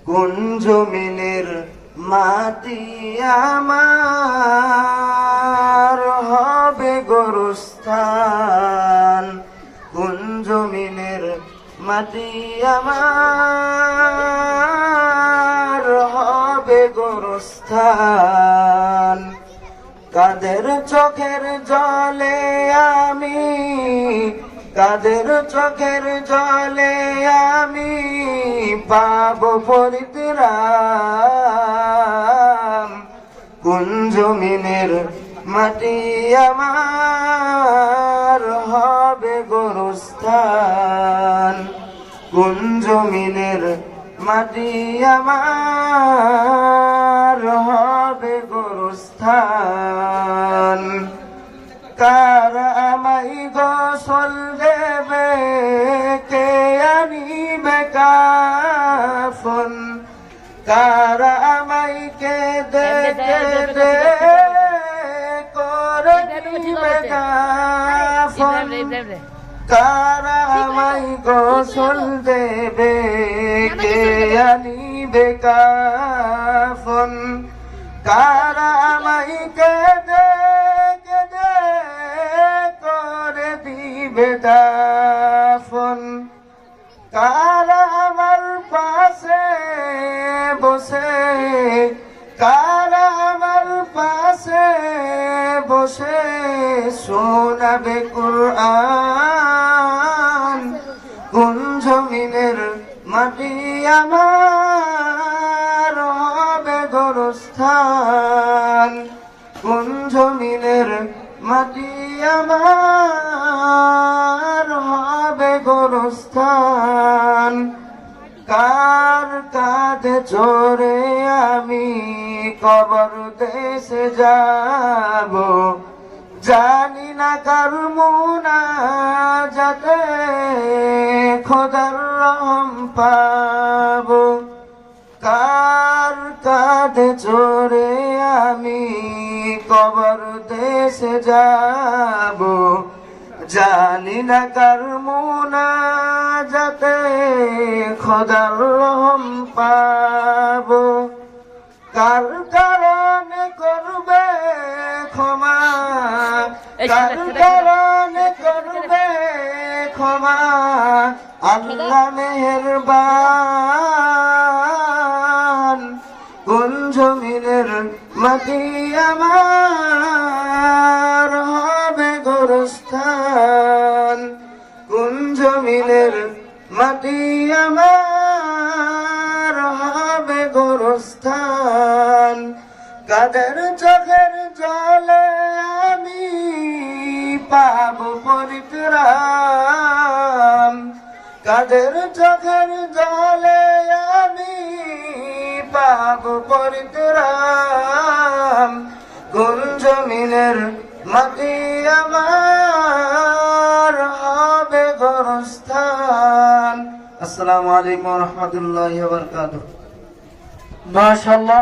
কোন জমিনের মাটি আমার হবে গোরস্থান, কোন জমিনের মাটি আমার হবে গোরস্থান। কাদের চোখের জলে আমি, কাদের চোখের জলে আমি পাবো পরিত্রাণ। কোন জমিনের মাটি আমার হবে গোরস্থান, কোন জমিনের মাটি আমার হবে গোরস্থান। কারা আমায় গোসল দেবে, কে আনিবে কাফন, কারা আমায় কেঁদে কেঁদে করে দিবে কাফন, কারা আমায় গোসল দেবে, কে আনিবে কাফন, কারা আমায় কেঁদে কেঁদে করে দিবে দাফন। কারা আমার পাশে বসে, কারা আমার পাশে বসে শোনাবে কুরআন। কোন জমিনের মাটি আমার হবে গোরস্থান, কোন জমিনের মাটি আমার হবে গোরস্থান। কার কাঁধে চড়ে আমি কবর দেশে যাব, জানি না কার মুনাজাতে খোদার রহম পাবো। কার কাঁধে চড়ে আমি কবর দেশে যাব, জানি না কার মুনাজাতে খোদার রহম পাবো। কার কারণে করবে ক্ষমা, কার কারণে করবে ক্ষমা আল্লাহ মেহেরবান। কোন জমিনের মাটি আমার হবে গোরস্থান, কোন জমিনের মাটি আমার হবে গোরস্থান। কাদের চোখের জলে আমি পাবো পরিত্রাণ, কাদের চোখের জলে আমি পাবো পরিত্রাণ। কোন জমিনের মাটি আমার হবে গোরস্থান। আসসালামু আলাইকুম ওয়া রাহমাতুল্লাহি ওয়া বারাকাতুহু। মাশাআল্লাহ।